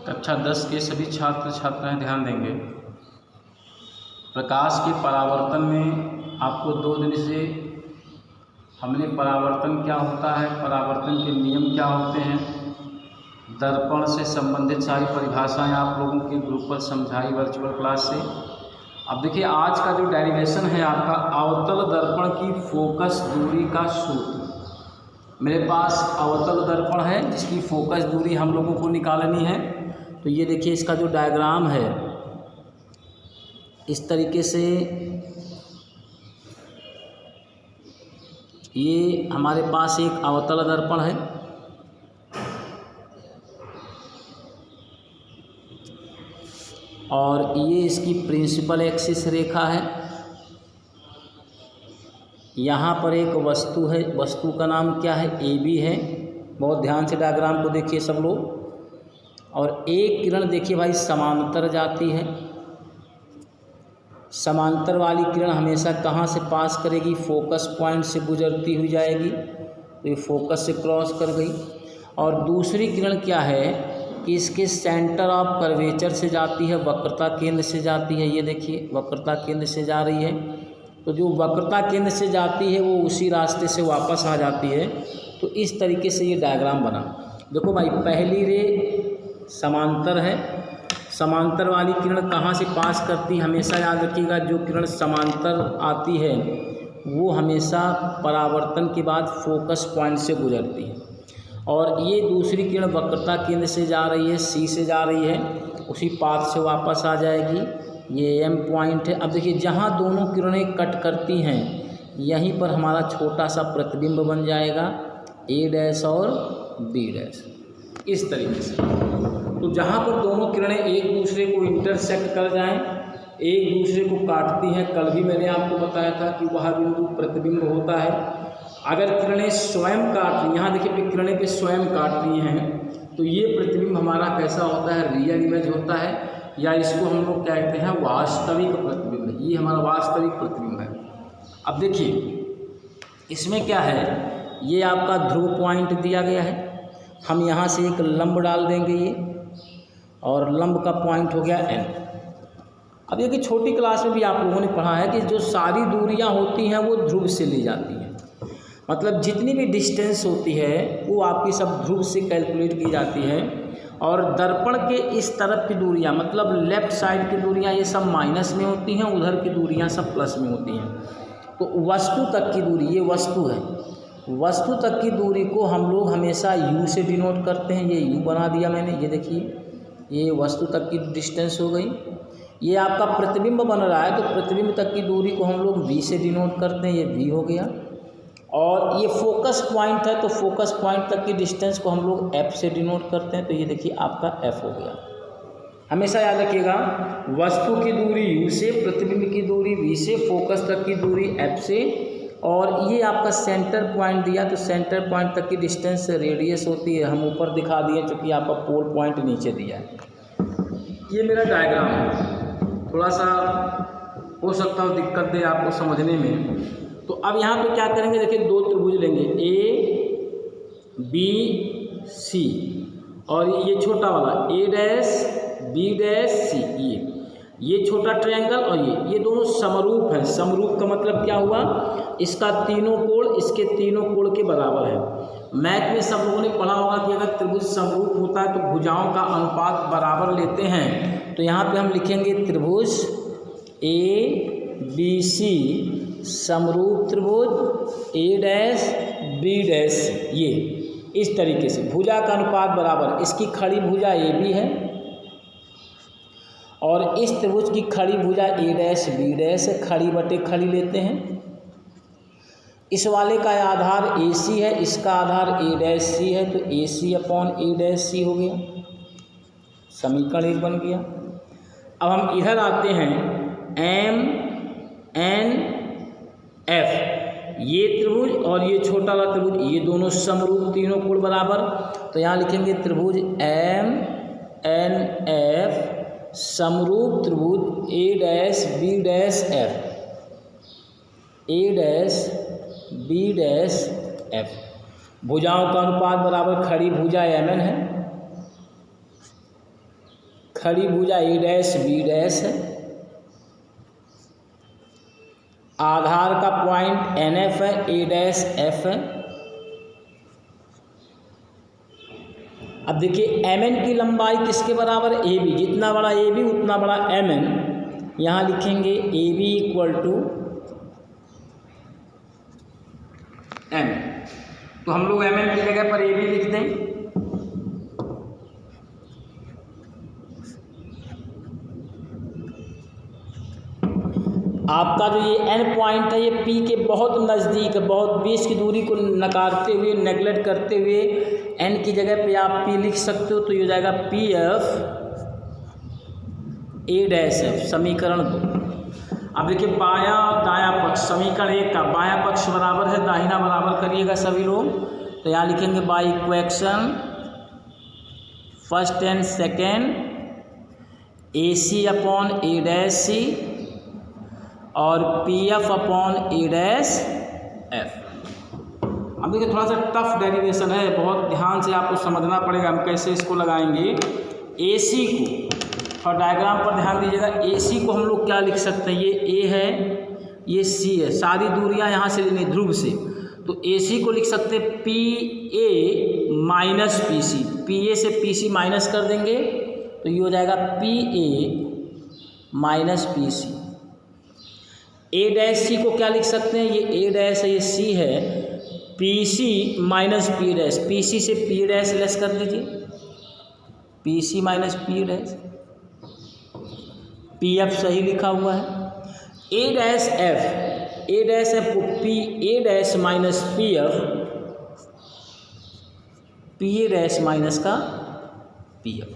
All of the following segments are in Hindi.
कक्षा 10 के सभी छात्र छात्राएं ध्यान देंगे। प्रकाश के परावर्तन में आपको 2 दिन से हमने परावर्तन क्या होता है, परावर्तन के नियम क्या होते हैं, दर्पण से संबंधित सारी परिभाषाएं आप लोगों के ग्रुप पर समझाई वर्चुअल क्लास से। अब देखिए आज का जो डेरिवेशन है आपका अवतल दर्पण की फोकस दूरी का सूत्र। मेरे पास अवतल दर्पण है जिसकी फोकस दूरी हम लोगों को निकालनी है। तो ये देखिए इसका जो डायग्राम है इस तरीके से, ये हमारे पास एक अवतल दर्पण है और ये इसकी प्रिंसिपल एक्सिस रेखा है। यहाँ पर एक वस्तु है, वस्तु का नाम क्या है, AB है। बहुत ध्यान से डायग्राम को देखिए सब लोग। और एक किरण देखिए भाई समांतर जाती है। समांतर वाली किरण हमेशा कहाँ से पास करेगी, फोकस पॉइंट से गुजरती हुई जाएगी। तो ये फोकस से क्रॉस कर गई। और दूसरी किरण क्या है कि इसके सेंटर ऑफ कर्वेचर से जाती है, वक्रता केंद्र से जाती है। ये देखिए वक्रता केंद्र से जा रही है। तो जो वक्रता केंद्र से जाती है वो उसी रास्ते से वापस आ जाती है। तो इस तरीके से ये डायग्राम बना। देखो भाई पहली रे समांतर है, समांतर वाली किरण कहाँ से पास करती है, हमेशा याद रखिएगा जो किरण समांतर आती है वो हमेशा परावर्तन के बाद फोकस पॉइंट से गुजरती है। और ये दूसरी किरण वक्रता केंद्र से जा रही है, C से जा रही है, उसी पाथ से वापस आ जाएगी। ये M पॉइंट है। अब देखिए जहाँ दोनों किरणें कट करती हैं यहीं पर हमारा छोटा सा प्रतिबिंब बन जाएगा, A' और B', इस तरीके से। तो जहाँ पर दोनों किरणें एक दूसरे को इंटरसेक्ट कर जाएं, एक दूसरे को काटती हैं, कल भी मैंने आपको बताया था कि वह बिंदु प्रतिबिंब होता है। अगर किरणें स्वयं काट रही, यहाँ देखिए किरणें पे स्वयं काट रही हैं तो ये प्रतिबिंब हमारा कैसा होता है, रियल इमेज होता है, या इसको हम लोग कहते हैं वास्तविक प्रतिबिंब। ये हमारा वास्तविक प्रतिबिंब है। अब देखिए इसमें क्या है, ये आपका ध्रुव पॉइंट दिया गया है। हम यहाँ से एक लंब डाल देंगे ये, और लंब का पॉइंट हो गया N। अब ये कि छोटी क्लास में भी आप लोगों ने पढ़ा है कि जो सारी दूरियां होती हैं वो ध्रुव से ली जाती हैं। मतलब जितनी भी डिस्टेंस होती है वो आपकी सब ध्रुव से कैलकुलेट की जाती है। और दर्पण के इस तरफ की दूरियां, मतलब लेफ़्ट साइड की दूरियां, ये सब माइनस में होती हैं, उधर की दूरियां सब प्लस में होती हैं। तो वस्तु तक की दूरी, ये वस्तु है, वस्तु तक की दूरी को हम लोग हमेशा U से डिनोट करते हैं। ये U बना दिया मैंने, ये देखिए ये वस्तु तक की डिस्टेंस हो गई। ये आपका प्रतिबिंब बन रहा है तो प्रतिबिंब तक की दूरी को हम लोग V से डिनोट करते हैं, ये V हो गया। और ये फोकस पॉइंट है तो फोकस पॉइंट तक की डिस्टेंस को हम लोग F से डिनोट करते हैं, तो ये देखिए आपका F हो गया। हमेशा याद रखिएगा वस्तु की दूरी U से, प्रतिबिंब की दूरी V से, फोकस तक की दूरी F से, और ये आपका सेंटर पॉइंट दिया तो सेंटर पॉइंट तक की डिस्टेंस रेडियस होती है। हम ऊपर दिखा दिए क्योंकि आपका पोल पॉइंट नीचे दिया है। ये मेरा डायग्राम है, थोड़ा सा हो सकता है दिक्कत दे आपको समझने में। तो अब यहाँ पे क्या करेंगे, देखिए 2 त्रिभुज लेंगे A B C, और ये छोटा वाला A' B' C, ये छोटा ट्रायंगल, और ये दोनों समरूप हैं। समरूप का मतलब क्या हुआ, इसका तीनों कोण इसके तीनों कोण के बराबर है। मैथ में सब लोगों ने पढ़ा होगा कि अगर त्रिभुज समरूप होता है तो भुजाओं का अनुपात बराबर लेते हैं। तो यहाँ पे हम लिखेंगे त्रिभुज ABC समरूप त्रिभुज A' B', ये इस तरीके से भुजा का अनुपात बराबर। इसकी खड़ी भुजा AB है और इस त्रिभुज की खड़ी भुजा A' B' खड़ी बटे खड़ी लेते हैं। इस वाले का आधार AC है, इसका आधार A' है, तो AC/A' हो गया, समीकरण 1 बन गया। अब हम इधर आते हैं M N F, ये त्रिभुज और ये छोटा वाला त्रिभुज, ये दोनों समरूप, तीनों कोण बराबर। तो यहाँ लिखेंगे त्रिभुज M N F समरूप त्रिभुज A' B' F। भुजाओं का अनुपात बराबर, खड़ी भुजा MN है खड़ी भुजा ए डैश बी डैश है, आधार का पॉइंट NF है, ए डैश एफ है। अब देखिए MN की लंबाई किसके बराबर है, AB, जितना बड़ा AB उतना बड़ा MN। यहाँ लिखेंगे AB इक्वल टू MN, तो हम लोग MN की जगह पर AB लिख दें। आपका जो ये N पॉइंट है ये P के बहुत नज़दीक है, बहुत 20 की दूरी को नकारते हुए, नेगलेक्ट करते हुए N की जगह पे आप P लिख सकते हो, तो ये हो जाएगा PF A डैश F, समीकरण 2। अब देखिए बायां और दायां पक्ष, समीकरण 1 का बायां पक्ष बराबर है, दाहिना बराबर करिएगा सभी लोग। तो यहाँ लिखेंगे by equation first and second AC upon A dash C और PF upon A dash F। अब देखिए थोड़ा सा टफ डेरिवेशन है, बहुत ध्यान से आपको समझना पड़ेगा हम कैसे इसको लगाएंगे। AC को, और डायग्राम पर ध्यान दीजिएगा, AC को हम लोग क्या लिख सकते हैं, ये A है, ये C है, सारी दूरियां यहाँ से लेनी ध्रुव से, तो AC को लिख सकते हैं PA माइनस PC, PA से PC माइनस कर देंगे तो ये हो जाएगा PA minus PC। A dash C को क्या लिख सकते हैं, ये A डैश है, ये C है, PC minus P dash, PC से P डैश लेस कर दीजिए, PC minus P dash, PF सही लिखा हुआ है। A डैश F को PA dash minus PF, PA dash minus का PF।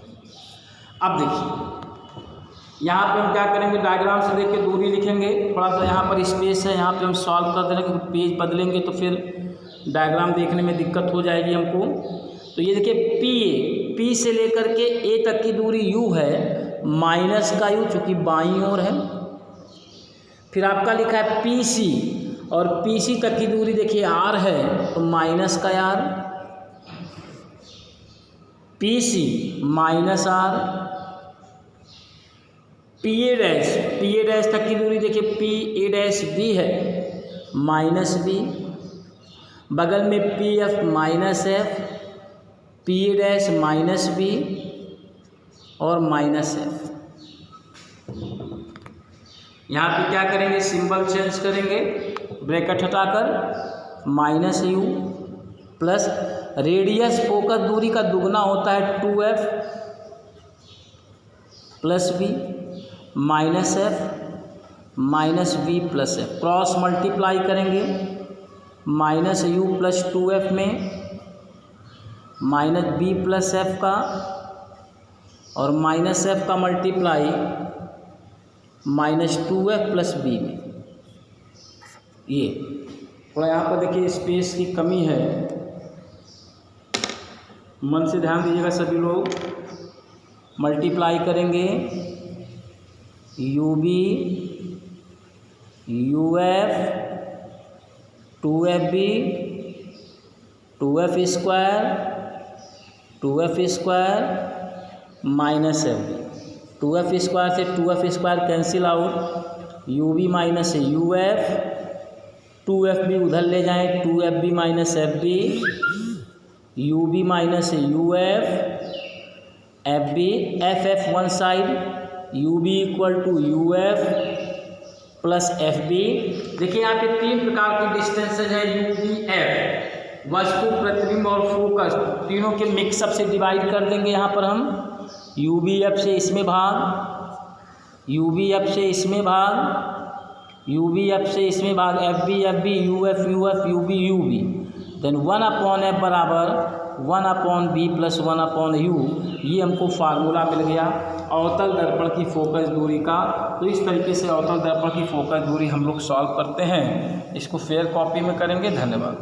अब देखिए यहाँ पे हम क्या करेंगे, डायग्राम से देख के दूरी लिखेंगे, थोड़ा सा यहाँ पर स्पेस है, यहाँ पे हम सॉल्व कर देंगे, क्योंकि पेज बदलेंगे तो फिर डायग्राम देखने में दिक्कत हो जाएगी हमको। तो ये देखिए P से लेकर के A तक की दूरी U है, माइनस का U चूँकि बाईं ओर है। फिर आपका लिखा है PC, और PC तक की दूरी देखिए R है, तो माइनस का R, PC minus R। PA dash तक की दूरी देखिए PA डैश B है, माइनस B, बगल में PF minus F, PA dash minus B और माइनस F। यहाँ पे क्या करेंगे, सिंबल चेंज करेंगे, ब्रैकेट हटाकर minus U plus radius focus दूरी का दुगना होता है 2F plus B minus F minus B plus F, cross multiply करेंगे माइनस U प्लस 2F में माइनस B प्लस F का, और माइनस F का multiply minus 2F plus B में। ये थोड़ा यहाँ पर देखिए स्पेस की कमी है, मन से ध्यान दीजिएगा सभी लोग। मल्टीप्लाई करेंगे UB UF 2FB 2F square minus FB, 2F square से 2F square cancel out, UB minus UF 2FB उधर ले जाएं, 2FB minus FB, UB minus UF FB, FF one side, UB equal to UF plus FB। देखिए यहाँ पे 3 प्रकार की डिस्टेंसेज है, UV F, वस्तु, प्रतिबिंब और फोकस, तीनों के मिक्सअप से डिवाइड कर देंगे। यहाँ पर हम UB F से इसमें भाग, UB F से इसमें भाग, UB F से इसमें भाग, FB FB, UF UF, UB UB, then 1/F बराबर 1/B प्लस 1/U। ये हमको फार्मूला मिल गया अवतल दर्पण की फोकस दूरी का। तो इस तरीके से अवतल दर्पण की फोकस दूरी हम लोग सॉल्व करते हैं। इसको फेयर कॉपी में करेंगे। धन्यवाद।